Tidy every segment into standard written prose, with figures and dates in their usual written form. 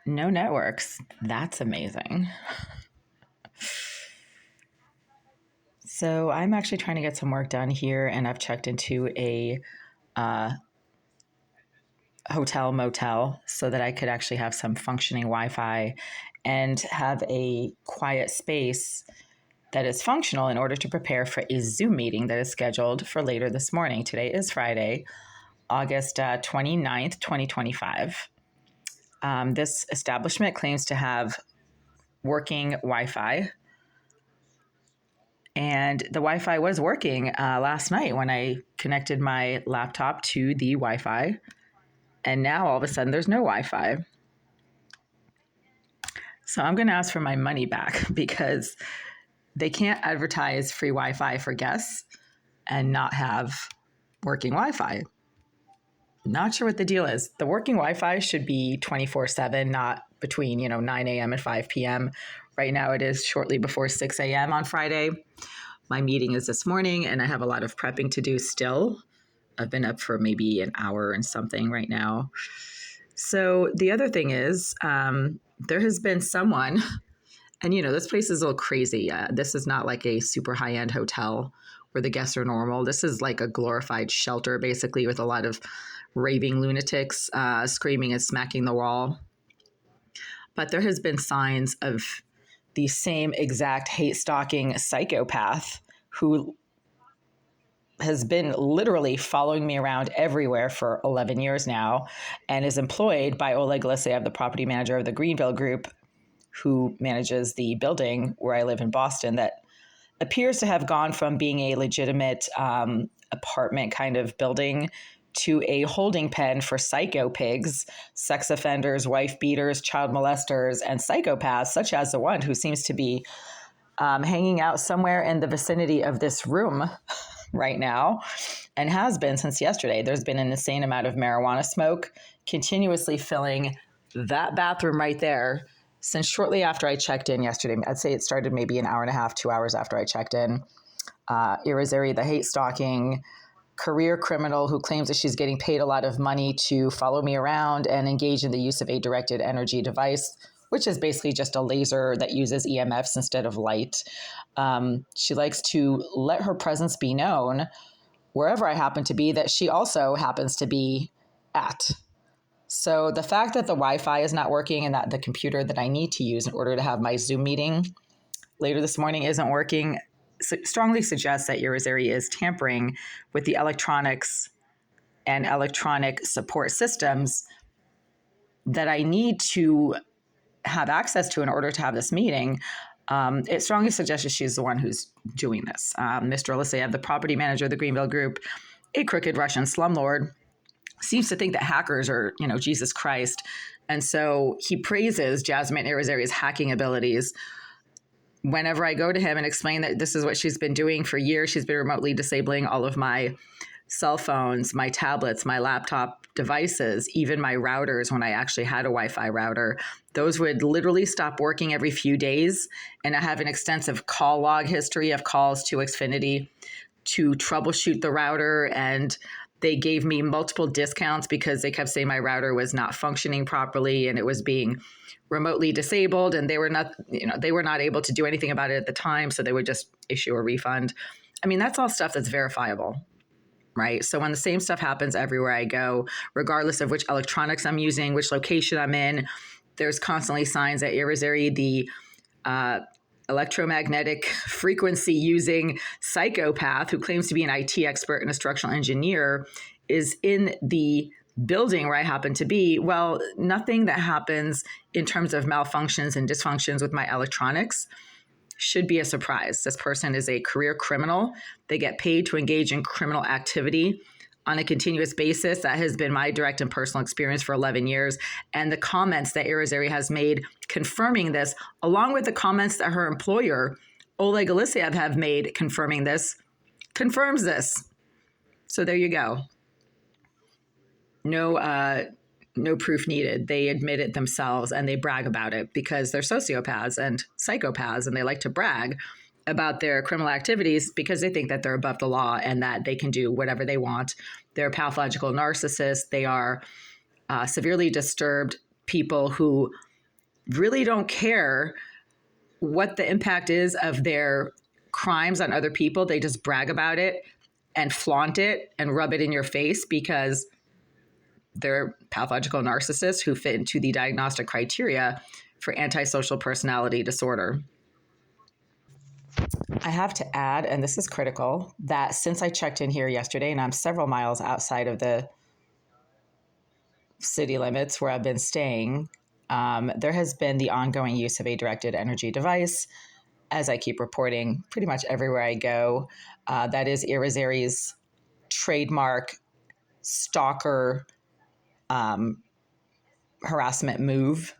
No networks. That's amazing. So I'm actually trying to get some work done here, and I've checked into a hotel motel so that I could actually have some functioning Wi-Fi and have a quiet space that is functional in order to prepare for a Zoom meeting that is scheduled for later this morning. Today is Friday, August 29th, 2025. This establishment claims to have working Wi-Fi, and the Wi-Fi was working last night when I connected my laptop to the Wi-Fi, and now all of a sudden there's no Wi-Fi. So I'm going to ask for my money back because they can't advertise free Wi-Fi for guests and not have working Wi-Fi. Not sure what the deal is. The working Wi-Fi should be 24/7, not between 9 a.m. and 5 p.m. Right now it is shortly before 6 a.m. on Friday. My meeting is this morning and I have a lot of prepping to do still. I've been up for maybe an hour and something right now. So the other thing is there has been someone, and this place is a little crazy. This is not like a super high-end hotel where the guests are normal. This is like a glorified shelter, basically, with a lot of raving lunatics screaming and smacking the wall. But there has been signs of the same exact hate-stalking psychopath who has been literally following me around everywhere for 11 years now and is employed by Oleg Lisseyev, the property manager of the Greenville Group, who manages the building where I live in Boston, that appears to have gone from being a legitimate apartment kind of building to a holding pen for psycho pigs, sex offenders, wife beaters, child molesters, and psychopaths, such as the one who seems to be hanging out somewhere in the vicinity of this room right now and has been since yesterday. There's been an insane amount of marijuana smoke continuously filling that bathroom right there since shortly after I checked in yesterday. I'd say it started maybe an hour and a half, 2 hours after I checked in. Irizarry, the hate-stalking career criminal who claims that she's getting paid a lot of money to follow me around and engage in the use of a directed energy device, which is basically just a laser that uses EMFs instead of light. She likes to let her presence be known wherever I happen to be, that she also happens to be at. So the fact that the Wi-Fi is not working and that the computer that I need to use in order to have my Zoom meeting later this morning isn't working strongly suggests that Irizarry is tampering with the electronics and electronic support systems that I need to have access to in order to have this meeting. It strongly suggests that she's the one who's doing this. Mr. Lisseyev, the property manager of the Greenville Group, a crooked Russian slumlord, seems to think that hackers are, Jesus Christ. And so he praises Jasmine Irizarry's hacking abilities. Whenever I go to him and explain that this is what she's been doing for years, she's been remotely disabling all of my cell phones, my tablets, my laptop devices, even my routers when I actually had a Wi-Fi router. Those would literally stop working every few days. And I have an extensive call log history of calls to Xfinity to troubleshoot the router. And they gave me multiple discounts because they kept saying my router was not functioning properly and it was being remotely disabled, and they were not able to do anything about it at the time, so they would just issue a refund. I mean, that's all stuff that's verifiable, right? So when the same stuff happens everywhere I go, regardless of which electronics I'm using, which location I'm in, there's constantly signs that Irizarry, the electromagnetic frequency using psychopath who claims to be an IT expert and a structural engineer, is in the building where I happen to be. Well, nothing that happens in terms of malfunctions and dysfunctions with my electronics should be a surprise. This person is a career criminal. They get paid to engage in criminal activity on a continuous basis. That has been my direct and personal experience for 11 years. And the comments that Irizarry has made confirming this, along with the comments that her employer, Oleg Lisseyev, have made confirming this, confirms this. So there you go. No proof needed. They admit it themselves and they brag about it because they're sociopaths and psychopaths, and they like to brag about their criminal activities because they think that they're above the law and that they can do whatever they want. They're pathological narcissists. They are severely disturbed people who really don't care what the impact is of their crimes on other people. They just brag about it and flaunt it and rub it in your face because they're pathological narcissists who fit into the diagnostic criteria for antisocial personality disorder. I have to add, and this is critical, that since I checked in here yesterday, and I'm several miles outside of the city limits where I've been staying, there has been the ongoing use of a directed energy device, as I keep reporting pretty much everywhere I go. That is Irizarry's trademark stalker harassment move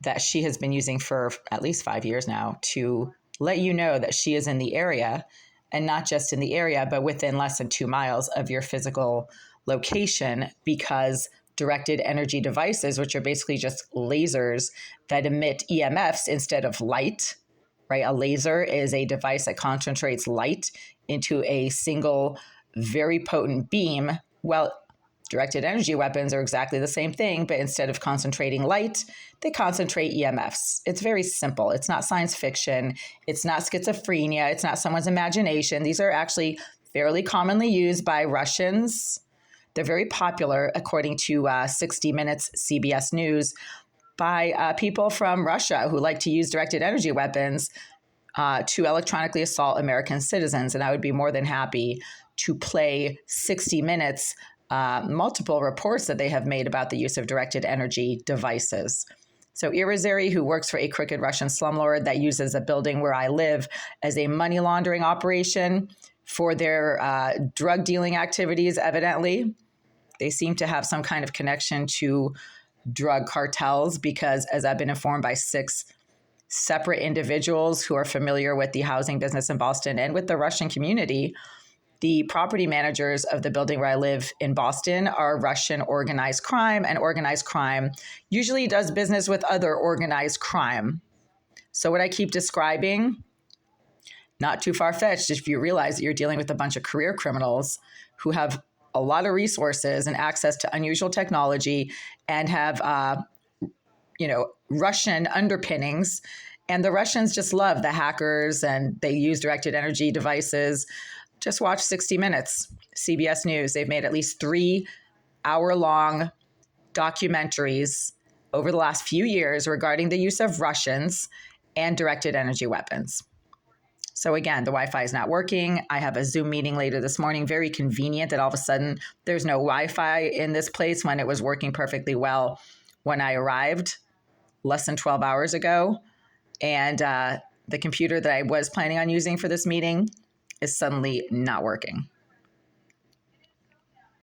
that she has been using for at least 5 years now to let you know that she is in the area, and not just in the area, but within less than 2 miles of your physical location, because directed energy devices, which are basically just lasers that emit EMFs instead of light, right? A laser is a device that concentrates light into a single, very potent beam. Well, directed energy weapons are exactly the same thing, but instead of concentrating light, they concentrate EMFs. It's very simple. It's not science fiction. It's not schizophrenia. It's not someone's imagination. These are actually fairly commonly used by Russians. They're very popular, according to 60 Minutes CBS News, by people from Russia who like to use directed energy weapons to electronically assault American citizens. And I would be more than happy to play 60 Minutes multiple reports that they have made about the use of directed energy devices. So Irizarry, who works for a crooked Russian slumlord that uses a building where I live as a money laundering operation for their drug dealing activities, evidently. They seem to have some kind of connection to drug cartels because, as I've been informed by 6 separate individuals who are familiar with the housing business in Boston and with the Russian community, the property managers of the building where I live in Boston are Russian organized crime, and organized crime usually does business with other organized crime. So what I keep describing, not too far-fetched if you realize that you're dealing with a bunch of career criminals who have a lot of resources and access to unusual technology and have, Russian underpinnings. And the Russians just love the hackers and they use directed energy devices. Just watch 60 Minutes, CBS News. They've made at least 3 hour-long documentaries over the last few years regarding the use of Russians and directed energy weapons. So again, the Wi-Fi is not working. I have a Zoom meeting later this morning. Very convenient that all of a sudden there's no Wi-Fi in this place when it was working perfectly well when I arrived less than 12 hours ago. And the computer that I was planning on using for this meeting is suddenly not working.